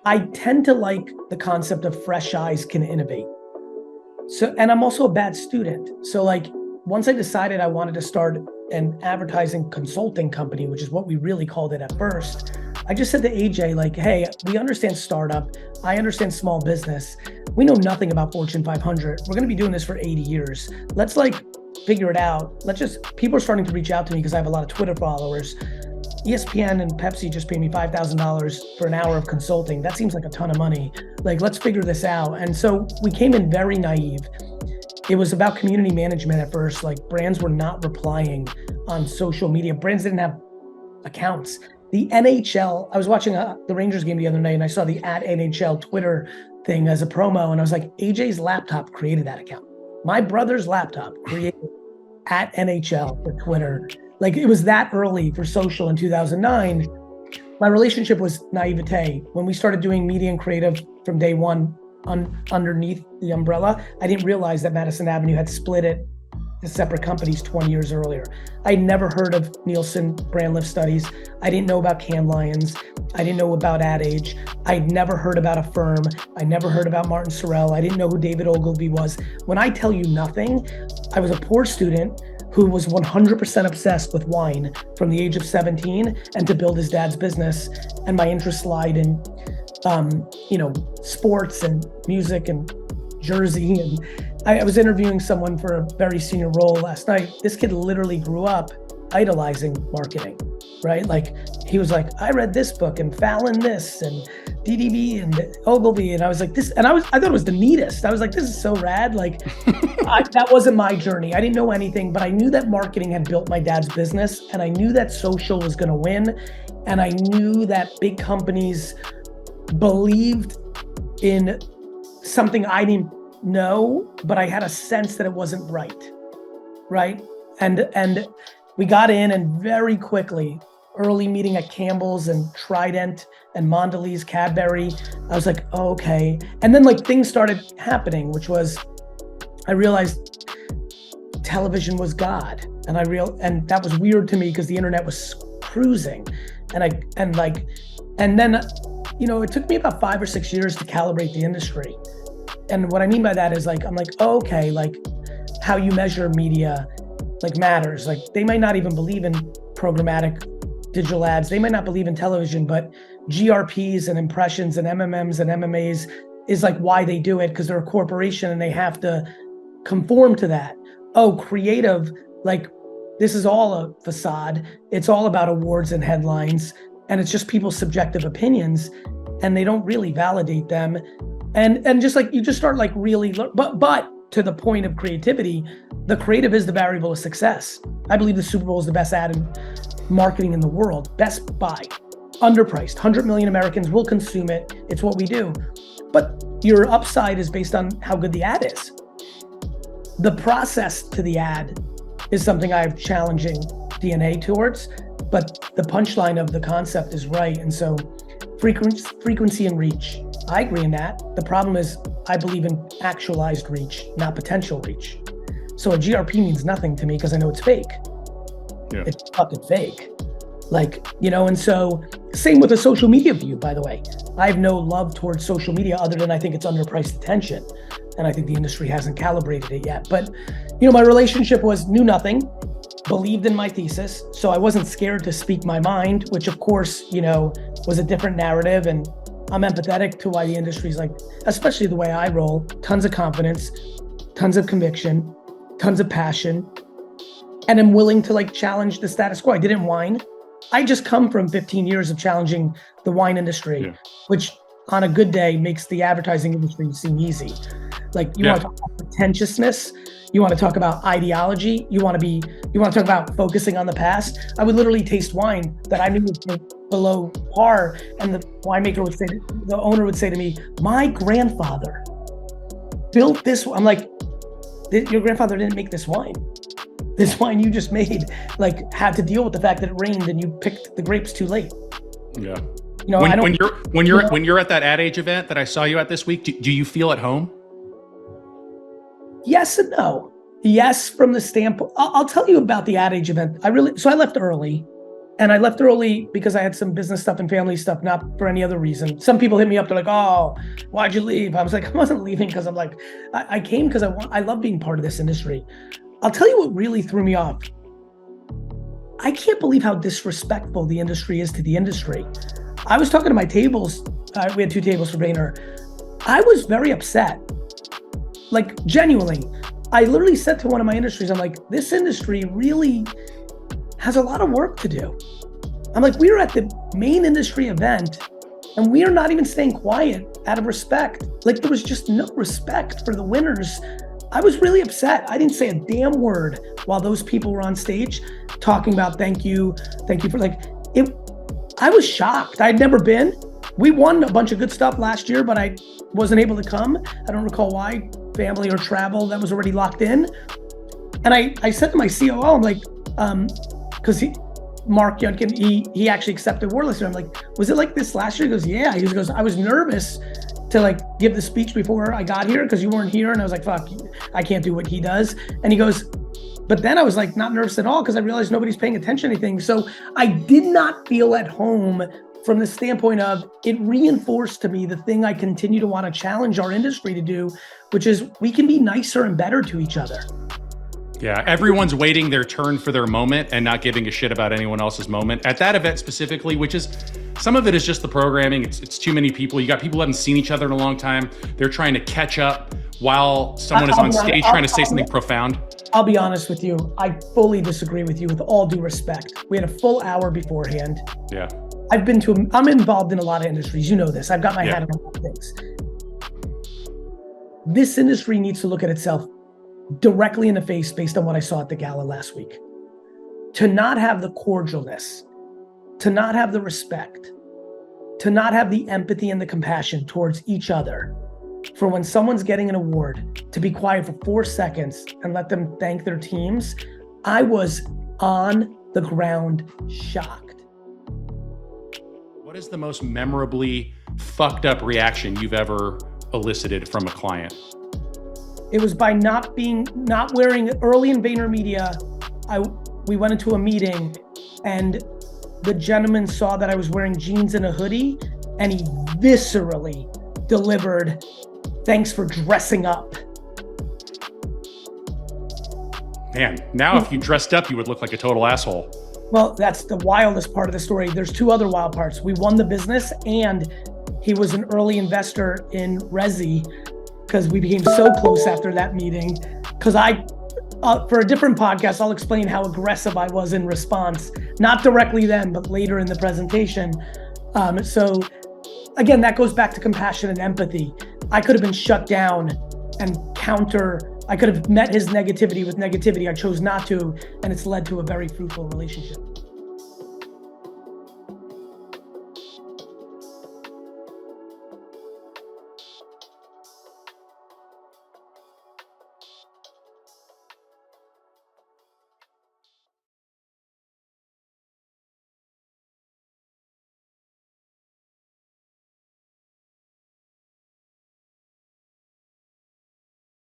I tend to like the concept of fresh eyes can innovate. So, and I'm also a bad student. So like, once I decided I wanted to start an advertising consulting company, which is what we really called it at first, I just said to AJ, like, hey, we understand startup. I understand small business. We know nothing about Fortune 500. We're going to be doing this for 80 years. Let's like figure it out. People are starting to reach out to me because I have a lot of Twitter followers. ESPN and Pepsi just paid me $5,000 for an hour of consulting. That seems like a ton of money. Like, let's figure this out. And so we came in very naive. It was about community management at first. Like, brands were not replying on social media. Brands didn't have accounts. The NHL, I was watching the Rangers game the other night and I saw the @NHL Twitter thing as a promo. And I was like, AJ's laptop created that account. My brother's laptop created @NHL for Twitter. Like, it was that early for social in 2009. My relationship was naivete. When we started doing media and creative from day one underneath the umbrella, I didn't realize that Madison Avenue had split it to separate companies 20 years earlier. I'd never heard of Nielsen brand lift studies. I didn't know about Cannes Lions. I didn't know about Ad Age. I'd never heard about a firm. I never heard about Martin Sorrell. I didn't know who David Ogilvy was. When I tell you nothing, I was a poor student who was 100% obsessed with wine from the age of 17 and to build his dad's business. And my interests lied in, sports and music and Jersey. And I was interviewing someone for a very senior role last night. This kid literally grew up idolizing marketing, right? Like, he was like, I read this book and Fallon this and DDB and Ogilvy. And I was like, I thought it was the neatest. I was like, this is so rad. Like, that wasn't my journey. I didn't know anything, but I knew that marketing had built my dad's business, and I knew that social was going to win. And I knew that big companies believed in something I didn't know, but I had a sense that it wasn't right? And we got in, and very quickly, early meeting at Campbell's and Trident and Mondelez, Cadbury, I was like, oh, okay. And then like things started happening, which was, I realized television was God. And that was weird to me because the internet was cruising. And then, it took me about 5 or 6 years to calibrate the industry. And what I mean by that is like, I'm like, oh, okay, like how you measure media like matters. Like, they might not even believe in programmatic digital ads. They might not believe in television, but GRPs and impressions and MMMs and MMAs is like why they do it, because they're a corporation and they have to conform to that. Oh, creative, like this is all a facade. It's all about awards and headlines, and it's just people's subjective opinions, and they don't really validate them. And just like, you just start like really, but to the point of creativity, the creative is the variable of success. I believe the Super Bowl is the best ad in marketing in the world. Best buy, underpriced, 100 million Americans will consume it. It's what we do. But your upside is based on how good the ad is. The process to the ad is something I have challenging DNA towards, but the punchline of the concept is right. And so frequency and reach, I agree in that. The problem is I believe in actualized reach, not potential reach. So a GRP means nothing to me because I know it's fake. Yeah. It's fucking fake. Like, and so same with a social media view, by the way. I have no love towards social media other than I think it's underpriced attention. And I think the industry hasn't calibrated it yet. But, my relationship knew nothing, believed in my thesis. So I wasn't scared to speak my mind, which of course, was a different narrative. And I'm empathetic to why the industry's like, especially the way I roll, tons of confidence, tons of conviction, tons of passion. And I'm willing to like challenge the status quo. I didn't whine. I just come from 15 years of challenging the wine industry, which on a good day makes the advertising industry seem easy. Like, you want to talk about pretentiousness, you want to talk about ideology, you want to talk about focusing on the past. I would literally taste wine that I knew was below par, and the the owner would say to me, my grandfather built this. I'm like, your grandfather didn't make this wine. This wine you just made, like, had to deal with the fact that it rained and you picked the grapes too late. Yeah. When you're at that Ad Age event that I saw you at this week, do you feel at home? Yes and no. Yes, from the standpoint, I'll tell you about the Ad Age event. I left early. And I left early because I had some business stuff and family stuff, not for any other reason. Some people hit me up, they're like, oh, why'd you leave? I was like, I wasn't leaving because I'm like, I came because I love being part of this industry. I'll tell you what really threw me off. I can't believe how disrespectful the industry is to the industry. I was talking to my tables, we had 2 tables for Vayner. I was very upset, like genuinely. I literally said to one of my industries, I'm like, this industry really has a lot of work to do. I'm like, we are at the main industry event and we are not even staying quiet out of respect. Like there was just no respect for the winners. I was really upset. I didn't say a damn word while those people were on stage talking about thank you for like it. I was shocked. I'd never been. We won a bunch of good stuff last year, but I wasn't able to come. I don't recall why, family or travel that was already locked in. And I said to my COO, I'm like, because Mark Yudkin, he actually accepted Warless. I'm like, was it like this last year? He goes, yeah. He goes, I was nervous to like give the speech before I got here because you weren't here. And I was like, fuck, I can't do what he does. And he goes, but then I was like not nervous at all because I realized nobody's paying attention to anything. So I did not feel at home from the standpoint of it reinforced to me the thing I continue to want to challenge our industry to do, which is we can be nicer and better to each other. Yeah, everyone's waiting their turn for their moment and not giving a shit about anyone else's moment. At that event specifically, which is, some of it is just the programming. It's too many people. You got people who haven't seen each other in a long time. They're trying to catch up while someone is on stage trying to say something profound. I'll be honest with you. I fully disagree with you with all due respect. We had a full hour beforehand. Yeah. I'm involved in a lot of industries. You know this. I've got my hat on a lot of things. This industry needs to look at itself directly in the face based on what I saw at the gala last week. To not have the cordialness, to not have the respect, to not have the empathy and the compassion towards each other, for when someone's getting an award, to be quiet for 4 seconds and let them thank their teams, I was on the ground shocked. What is the most memorably fucked up reaction you've ever elicited from a client? It was by not wearing, early in VaynerMedia, we went into a meeting and the gentleman saw that I was wearing jeans and a hoodie and he viscerally delivered, "Thanks for dressing up." Man, now if you dressed up, you would look like a total asshole. Well, that's the wildest part of the story. There's 2 other wild parts. We won the business and he was an early investor in Resi because we became so close after that meeting. Because for a different podcast, I'll explain how aggressive I was in response, not directly then, but later in the presentation. So again, that goes back to compassion and empathy. I could have been shut down and I could have met his negativity with negativity. I chose not to, and it's led to a very fruitful relationship.